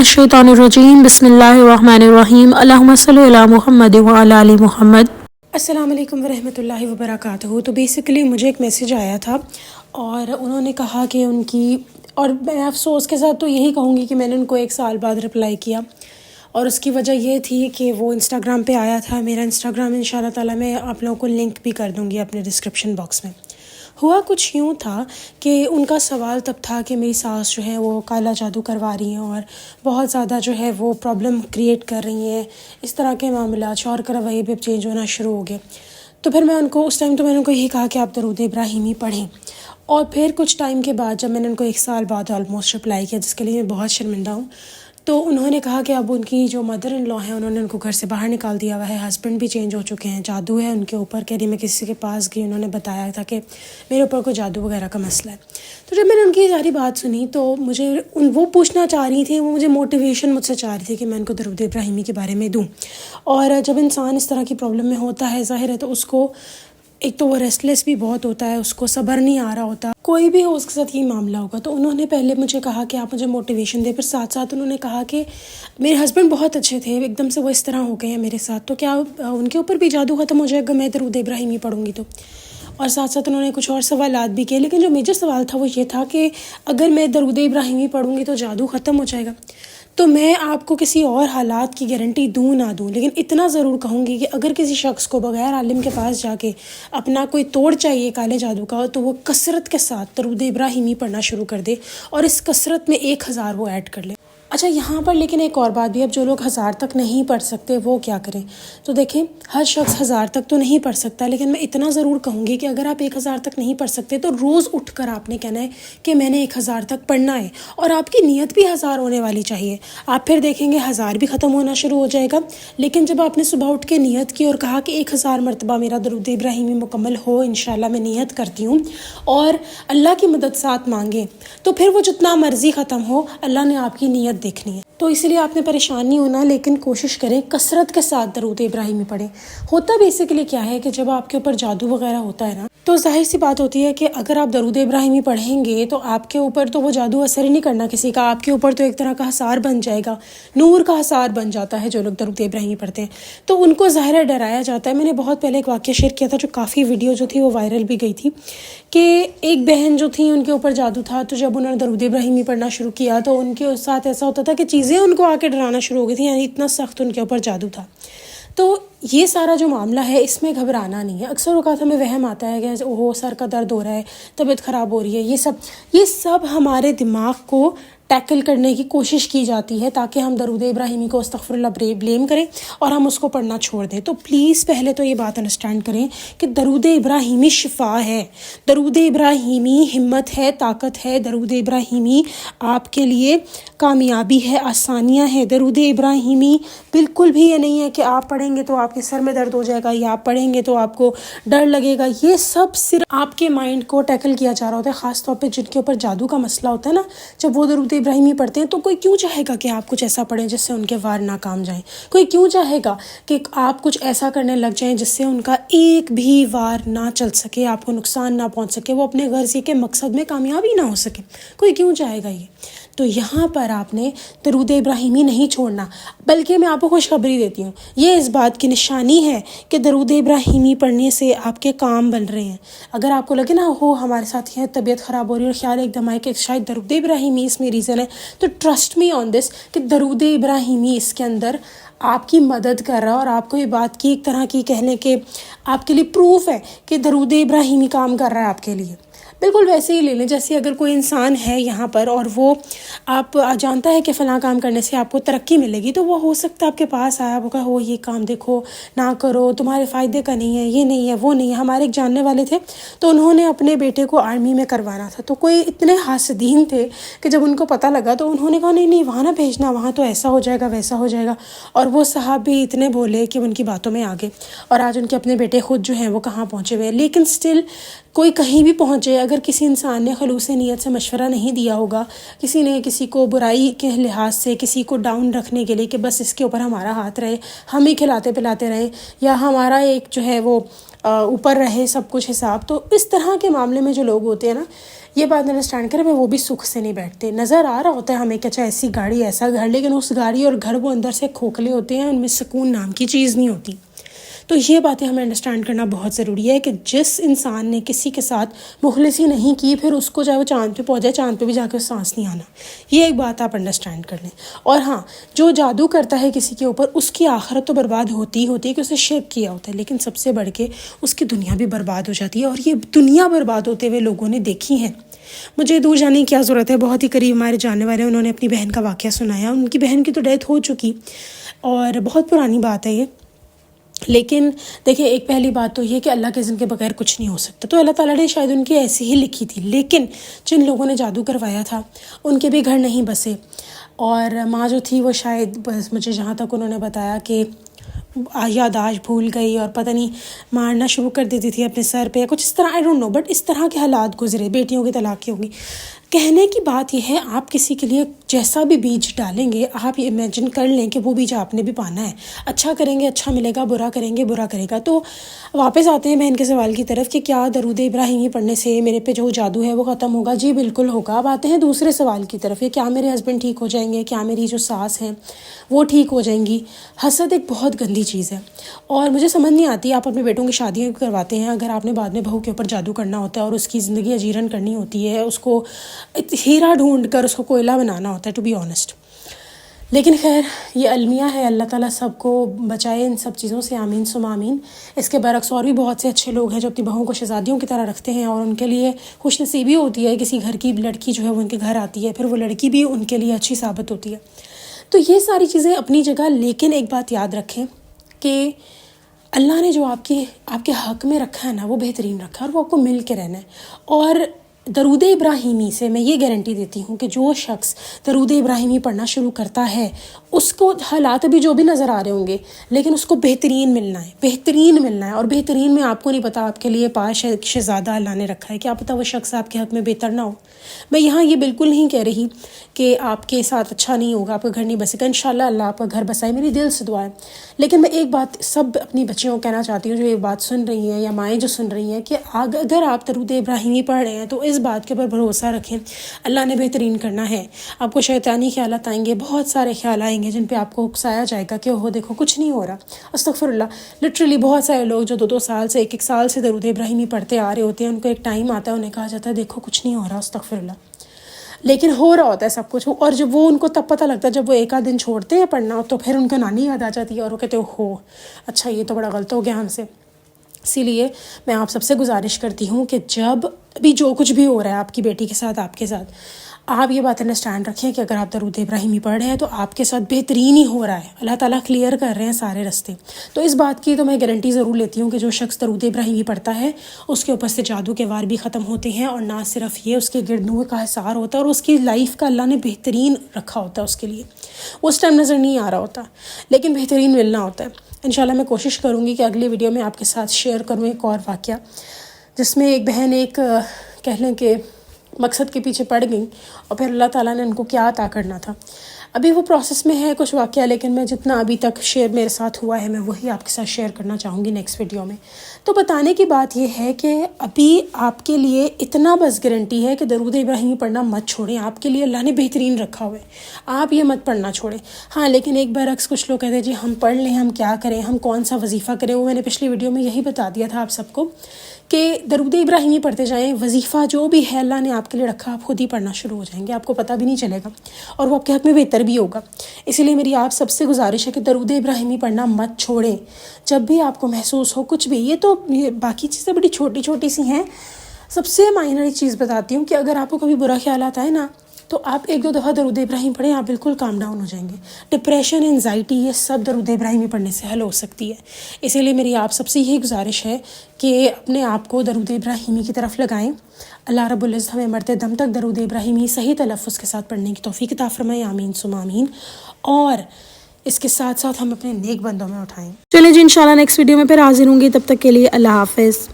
मिनश्शैतानिर्रजीम बिस्मिल्लाहिर्रहमानिर्रहीम अल्लाहुम्मा सल्लि अला मुहम्मद व अला आलि मुहम्मद। अस्सलाम वालेकुम वरहमतुल्लाहि वबरकातुहू। तो बेसिकली मुझे एक मैसेज आया था और उन्होंने कहा कि उनकी, और मैं अफ़सोस के साथ तो यही कहूँगी कि मैंने उनको 1 साल बाद रिप्लाई किया, और उसकी वजह ये थी कि वो इंस्टाग्राम पे आया था। मेरा इंस्टाग्राम इंशाल्लाह ताला मैं आप लोगों को लिंक भी कर दूँगी अपने डिस्क्रिप्शन बॉक्स में। हुआ कुछ यूँ था कि उनका सवाल तब था कि मेरी सास जो है वो काला जादू करवा रही हैं और बहुत ज़्यादा जो है वो प्रॉब्लम क्रिएट कर रही हैं, इस तरह के मामला। शौहर का रवैये भी चेंज होना शुरू हो गए। तो फिर मैं उनको उस टाइम तो मैंने उनको यही कहा कि आप दरूद इब्राहिमी पढ़ें। और फिर कुछ टाइम के बाद जब मैंने उनको 1 साल बाद ऑलमोस्ट रिप्लाई किया, जिसके लिए मैं बहुत शर्मिंदा हूँ, तो उन्होंने कहा कि अब उनकी जो मदर इन लॉ हैं उन्होंने उनको घर से बाहर निकाल दिया हुआ है, हस्बैंड भी चेंज हो चुके हैं, जादू है उनके ऊपर। कह रही मैं किसी के पास गई, उन्होंने बताया था कि मेरे ऊपर कोई जादू वगैरह का मसला है। तो जब मैंने उनकी सारी बात सुनी तो मुझे वो पूछना चाह रही थी, वो मुझे मोटिवेशन मुझसे चाह रही थी कि मैं उनको दरूद इब्राहिमी के बारे में दूँ। और जब इंसान इस तरह की प्रॉब्लम में होता है, ज़ाहिर है तो उसको एक तो वो रेस्टलेस भी बहुत होता है, उसको सब्र नहीं आ रहा होता, कोई भी हो उसके साथ ये मामला होगा। तो उन्होंने पहले मुझे कहा कि आप मुझे मोटिवेशन दे, फिर साथ साथ उन्होंने कहा कि मेरे हस्बैंड बहुत अच्छे थे, एकदम से वो इस तरह हो गए हैं मेरे साथ, तो क्या उनके ऊपर भी जादू ख़त्म हो जाएगा मैं दरूद इब्राहिमी पढ़ूँगी तो। और साथ साथ उन्होंने कुछ और सवालात भी किए, लेकिन जो मेजर सवाल था वो ये था कि अगर मैं दरूद इब्राहिमी पढ़ूँगी तो जादू ख़त्म हो जाएगा। तो मैं आपको किसी और हालात की गारंटी दूँ ना दूँ, लेकिन इतना ज़रूर कहूँगी कि अगर किसी शख्स को बग़ैर आलिम के पास जाके अपना कोई तोड़ चाहिए काले जादू का, तो वो कसरत के साथ दरूद इब्राहिमी पढ़ना शुरू कर दे और इस कसरत में 1000 वो ऐड कर ले। अच्छा, यहाँ पर लेकिन एक और बात भी, अब जो लोग 1000 तक नहीं पढ़ सकते वो क्या करें? तो देखें, हर शख्स 1000 तक तो नहीं पढ़ सकता, लेकिन मैं इतना ज़रूर कहूँगी कि अगर आप 1000 तक नहीं पढ़ सकते तो रोज़ उठकर आपने कहना है कि मैंने 1000 तक पढ़ना है, और आपकी नीयत भी 1000 होने वाली चाहिए। आप फिर देखेंगे 1000 भी ख़त्म होना शुरू हो जाएगा। लेकिन जब आपने सुबह उठ के नीयत की और कहा कि 1000 मरतबा मेरा दरूद इब्राहिमी मुकम्मल हो, इंशाल्लाह मैं नीयत करती हूँ, और अल्लाह की मदद साथ मांगे, तो फिर वो जितना मर्ज़ी ख़त्म हो, अल्लाह ने आपकी नीयत देखनी है। तो इसलिए आपने परेशान नहीं होना, लेकिन कोशिश करें कसरत के साथ दरूद इब्राहिमी पढ़ें। होता बेसिकली क्या है कि जब आपके ऊपर जादू वगैरह होता है ना, तो जाहिर सी बात होती है कि अगर आप दरूद इब्राहिमी पढ़ेंगे तो आपके ऊपर तो वो जादू असर ही नहीं करना किसी का, आपके ऊपर तो एक तरह का हसार बन जाएगा, नूर का हसार बन जाता है। जो लोग दरूद इब्राहिमी पढ़ते हैं तो उनको ज़ाहिर है डराया जाता है। मैंने बहुत पहले एक वाक़या शेयर किया था, जो काफ़ी वीडियो जो थी वो वायरल भी गई थी, कि एक बहन जो थी उनके ऊपर जादू था, तो जब उन्होंने दरूद इब्राहिमी पढ़ना शुरू किया तो उनके साथ ऐसा होता था कि चीज़ें उनको आके डराना शुरू हो गई थी, यानी इतना सख्त उनके ऊपर जादू था। तो ये सारा जो मामला है इसमें घबराना नहीं है। अक्सर औक़ात हमें वहम आता है कि ओहो सर का दर्द हो रहा है, तबीयत ख़राब हो रही है, ये सब हमारे दिमाग को टैकल करने की कोशिश की जाती है ताकि हम दरूद इब्राहिमी को अस्तग़फ़िरुल्लाह ब्लेम करें और हम उसको पढ़ना छोड़ दें। तो प्लीज़ पहले तो ये बात अंडरस्टैंड करें कि दरूद इब्राहिमी शिफा है, दरूद इब्राहिमी हिम्मत है, ताकत है, दरूद इब्राहिमी आपके लिए कामयाबी है, आसानियाँ हैं। दरूद इब्राहिमी बिल्कुल भी ये नहीं है कि आप पढ़ेंगे तो आपके सर में दर्द हो जाएगा या आप पढ़ेंगे तो आपको डर लगेगा। ये सब सिर्फ आपके माइंड को टैकल किया जा रहा होता है, ख़ास तौर पे जिनके ऊपर जादू का मसला होता है ना। जब वो दरूद इब्राहिमी पढ़ते हैं तो कोई क्यों चाहेगा कि आप कुछ ऐसा पढ़ें जिससे उनके वार नाकाम जाएं? कोई क्यों चाहेगा कि आप कुछ ऐसा करने लग जाएं जिससे उनका एक भी वार ना चल सके, आपको नुकसान ना पहुंच सके, वो अपने गर्ज़ के मकसद में कामयाबी ना हो सके? कोई क्यों चाहेगा ये? तो यहाँ पर आपने दरूद इब्राहिमी नहीं छोड़ना, बल्कि मैं आपको खुशखबरी देती हूँ, ये इस बात की निशानी है कि दरूद इब्राहिमी पढ़ने से आपके काम बन रहे हैं। अगर आपको लगे ना हो हमारे साथ ये तबीयत ख़राब हो रही है और ख्याल एकदम आए कि शायद दरूद इब्राहिमी इसमें रीज़न है, तो ट्रस्ट मी ऑन दिस कि दरूद इब्राहिमी इसके अंदर आपकी मदद कर रहा है, और आपको ये बात की एक तरह की कहने के आपके लिए प्रूफ है कि दरूद इब्राहिमी काम कर रहा है आपके लिए। बिल्कुल वैसे ही ले लें जैसे अगर कोई इंसान है यहाँ पर और वो आप जानता है कि फ़लाँ काम करने से आपको तरक्की मिलेगी, तो वो हो सकता है आपके पास आया होगा, हो ये काम देखो ना करो, तुम्हारे फ़ायदे का नहीं है, ये नहीं है, वो नहीं है। हमारे एक जानने वाले थे, तो उन्होंने अपने बेटे को आर्मी में करवाना था, तो कोई इतने हासदीन थे कि जब उनको पता लगा तो उन्होंने कहा नहीं नहीं वहाँ ना भेजना, वहाँ तो ऐसा हो जाएगा वैसा हो जाएगा। और वो साहब भी इतने बोले कि उनकी बातों में आ गए, और आज उनके अपने बेटे खुद जो हैं वो कहाँ पहुँचे हुए हैं। लेकिन स्टिल कोई कहीं भी पहुँचे, अगर किसी इंसान ने खलूस नीयत से मशवरा नहीं दिया होगा, किसी ने किसी को बुराई के लिहाज से किसी को डाउन रखने के लिए कि बस इसके ऊपर हमारा हाथ रहे, हम ही खिलाते पिलाते रहें, या हमारा एक जो है वो اوپر رہے سب کچھ حساب. تو اس طرح کے معاملے میں جو لوگ ہوتے ہیں نا, یہ بات انڈرسٹینڈ کریں, وہ بھی سکھ سے نہیں بیٹھتے. نظر آ رہا ہوتا ہے ہمیں کہ اچھا ایسی گاڑی ایسا گھر, لیکن اس گاڑی اور گھر وہ اندر سے کھوکھلے ہوتے ہیں, ان میں سکون نام کی چیز نہیں ہوتی. تو یہ باتیں ہمیں انڈرسٹینڈ کرنا بہت ضروری ہے کہ جس انسان نے کسی کے ساتھ مخلصی نہیں کی, پھر اس کو چاہے وہ چاند پہ پہنچے, چاند پہ بھی جا کے سانس نہیں آنا. یہ ایک بات آپ انڈرسٹینڈ کر لیں. اور ہاں, جو جادو کرتا ہے کسی کے اوپر, اس کی آخرت تو برباد ہوتی ہی ہوتی ہے کہ اسے شرک کیا ہوتا ہے, لیکن سب سے بڑھ کے اس کی دنیا بھی برباد ہو جاتی ہے. اور یہ دنیا برباد ہوتے ہوئے لوگوں نے دیکھی ہیں. مجھے دور جانے کی کیا ضرورت ہے, بہت ہی قریب ہمارے جاننے والے, انہوں نے اپنی بہن کا واقعہ سنایا. ان کی بہن کی تو ڈیتھ ہو چکی اور بہت پرانی بات ہے یہ. لیکن دیکھیں, ایک پہلی بات تو یہ کہ اللہ کے اذن کے بغیر کچھ نہیں ہو سکتا, تو اللہ تعالیٰ نے شاید ان کی ایسی ہی لکھی تھی. لیکن جن لوگوں نے جادو کروایا تھا ان کے بھی گھر نہیں بسے, اور ماں جو تھی وہ شاید, بس مجھے جہاں تک انہوں نے بتایا کہ یادداشت بھول گئی اور پتہ نہیں مارنا شروع کر دیتی تھی اپنے سر پہ یا کچھ اس طرح, آئی ڈونٹ نو, بٹ اس طرح کے حالات گزرے. بیٹیوں کی طلاقیں ہوگی. کہنے کی بات یہ ہے, آپ کسی کے لیے جیسا بھی بیج ڈالیں گے, آپ یہ امیجن کر لیں کہ وہ بیج آپ نے بھی پانا ہے. اچھا کریں گے اچھا ملے گا, برا کریں گے برا کرے گا. تو واپس آتے ہیں بہن کے سوال کی طرف کہ کیا درود ابراہیمی پڑھنے سے میرے پہ جو جادو ہے وہ ختم ہوگا؟ جی بالکل ہوگا. اب آتے ہیں دوسرے سوال کی طرف, یہ کیا میرے ہسبینڈ ٹھیک ہو جائیں گے, کیا میری جو ساس ہیں وہ ٹھیک ہو جائیں گی؟ حسد ایک بہت گندی چیز ہے, اور مجھے سمجھ نہیں آتی. آپ اپنے بیٹوں کی شادیاں کرواتے ہیں, اگر آپ نے بعد میں بہو کے اوپر جادو کرنا ہوتا ہے اور اس کی زندگی اجیرن کرنی ہوتی ہے, اس کو ہیرا ڈھونڈ کر اس کو کوئلہ بنانا ہوتا ہے, ٹو بی آنیسٹ. لیکن خیر, یہ المیہ ہے. اللہ تعالیٰ سب کو بچائے ان سب چیزوں سے, آمین ثم آمین. اس کے برعکس اور بھی بہت سے اچھے لوگ ہیں جو اپنی بہوؤں کو شہزادیوں کی طرح رکھتے ہیں, اور ان کے لیے خوش نصیبی ہوتی ہے. کسی گھر کی لڑکی جو ہے وہ ان کے گھر آتی ہے, پھر وہ لڑکی بھی ان کے لیے اچھی ثابت ہوتی ہے. تو یہ ساری چیزیں اپنی جگہ, لیکن ایک بات یاد رکھیں کہ اللہ نے جو آپ کے حق میں رکھا ہے نا, وہ بہترین رکھا ہے, اور وہ آپ کو مل کے رہنا ہے. اور درود ابراہیمی سے میں یہ گارنٹی دیتی ہوں کہ جو شخص درود ابراہیمی پڑھنا شروع کرتا ہے, اس کو حالات بھی جو بھی نظر آ رہے ہوں گے, لیکن اس کو بہترین ملنا ہے, بہترین ملنا ہے. اور بہترین میں آپ کو نہیں پتا آپ کے لیے پاش شہزادہ اللہ نے رکھا ہے, کیا پتہ وہ شخص آپ کے حق میں بہتر نہ ہو. میں یہاں یہ بالکل نہیں کہہ رہی کہ آپ کے ساتھ اچھا نہیں ہوگا, آپ کا گھر نہیں بسے گا. انشاءاللہ اللہ آپ کا گھر بسائے, میری دل سے دعا ہے. لیکن میں ایک بات سب اپنی بچیوں کو کہنا چاہتی ہوں جو یہ بات سن رہی ہیں, یا مائیں جو سن رہی ہیں, کہ اگر آپ درود ابراہیمی پڑھ رہے ہیں تو اس بات کے اوپر بھروسہ رکھیں, اللہ نے بہترین کرنا ہے. آپ کو شیطانی خیالات آئیں گے, بہت سارے خیال آئیں گے جن پہ آپ کو اکسایا جائے گا کہ اوہ دیکھو کچھ نہیں ہو رہا. استغفر اللہ. لٹرلی بہت سارے لوگ جو 2 سال سے 1 سال سے درود ابراہیمی پڑھتے آ رہے ہوتے ہیں, ان کو ایک ٹائم آتا ہے, انہیں کہا جاتا ہے دیکھو کچھ نہیں ہو رہا. استغفر اللہ. لیکن ہو رہا ہوتا ہے سب کچھ. اور جب وہ ان کو تب پتہ لگتا ہے جب وہ 1 آدھ دن چھوڑتے ہیں پڑھنا, تو پھر ان کو نانی یاد آ جاتی ہے اور وہ کہتے ہو اچھا یہ تو بڑا غلط ہو گیا ہم سے. اسی لیے میں آپ سب سے گزارش کرتی ہوں کہ جب بھی جو کچھ بھی ہو رہا ہے آپ کی بیٹی کے ساتھ, آپ کے ساتھ, آپ یہ بات انڈرسٹینڈ رکھیں کہ اگر آپ درود ابراہیمی پڑھ رہے ہیں تو آپ کے ساتھ بہترین ہی ہو رہا ہے. اللہ تعالیٰ کلیئر کر رہے ہیں سارے راستے. تو اس بات کی تو میں گارنٹی ضرور لیتی ہوں کہ جو شخص درود ابراہیمی پڑھتا ہے اس کے اوپر سے جادو کے وار بھی ختم ہوتے ہیں. اور نہ صرف یہ, اس کے گرد نور کا حصار ہوتا ہے, اور اس کی لائف کا اللہ نے بہترین رکھا ہوتا ہے اس کے لیے. اس ٹائم نظر نہیں آ رہا ہوتا, لیکن بہترین ملنا ہوتا ہے. انشاءاللہ میں کوشش کروں گی کہ اگلی ویڈیو میں آپ کے ساتھ شیئر کروں ایک اور واقعہ, جس میں ایک بہن ایک کہہ لیں کہ مقصد کے پیچھے پڑ گئیں, اور پھر اللہ تعالیٰ نے ان کو کیا عطا کرنا تھا. ابھی وہ پروسیس میں ہے کچھ واقعہ, لیکن میں جتنا ابھی تک شیئر میرے ساتھ ہوا ہے میں وہی آپ کے ساتھ شیئر کرنا چاہوں گی نیکسٹ ویڈیو میں. تو بتانے کی بات یہ ہے کہ ابھی آپ کے لیے اتنا بس گارنٹی ہے کہ درود ابراہیمی پڑھنا مت چھوڑیں. آپ کے لیے اللہ نے بہترین رکھا ہوا ہے, آپ یہ مت پڑھنا چھوڑیں. ہاں لیکن ایک برعکس کچھ لوگ کہتے ہیں جی ہم پڑھ لیں, ہم کیا کریں, ہم کون سا وظیفہ کریں. وہ میں نے پچھلی ویڈیو میں یہی بتا دیا تھا آپ سب کو کہ درود ابراہیمی پڑھتے جائیں. وظیفہ جو بھی ہے اللہ نے آپ کے لیے رکھا, آپ خود ہی پڑھنا شروع ہو جائیں گے, آپ کو پتہ بھی نہیں چلے گا, اور وہ آپ کے حق میں بہتر بھی ہوگا. اسی لیے میری آپ سب سے گزارش ہے کہ درود ابراہیمی پڑھنا مت چھوڑیں. جب بھی آپ کو محسوس ہو کچھ بھی, یہ تو باقی چیزیں بڑی چھوٹی چھوٹی سی ہیں. سب سے مائنر ایک چیز بتاتی ہوں کہ اگر آپ کو کبھی برا خیالات آئے نا, تو آپ 1-2 دفعہ درود ابراہیم پڑھیں, آپ بالکل کام ڈاؤن ہو جائیں گے. ڈپریشن, انزائٹی, یہ سب درود ابراہیمی پڑھنے سے حل ہو سکتی ہے. اسی لیے میری آپ سب سے یہی گزارش ہے کہ اپنے آپ کو درود ابراہیمی کی طرف لگائیں. اللہ رب العزت ہمیں مرتے دم تک درود ابراہیمی صحیح تلفظ کے ساتھ پڑھنے کی توفیق عطا فرمائے, آمین ثم آمین. اور اس کے ساتھ ساتھ ہم اپنے نیک بندوں میں اٹھائیں. چلیں جی, انشاءاللہ نیکسٹ ویڈیو میں پھر حاضر ہوں گی. تب تک کے لیے اللہ حافظ.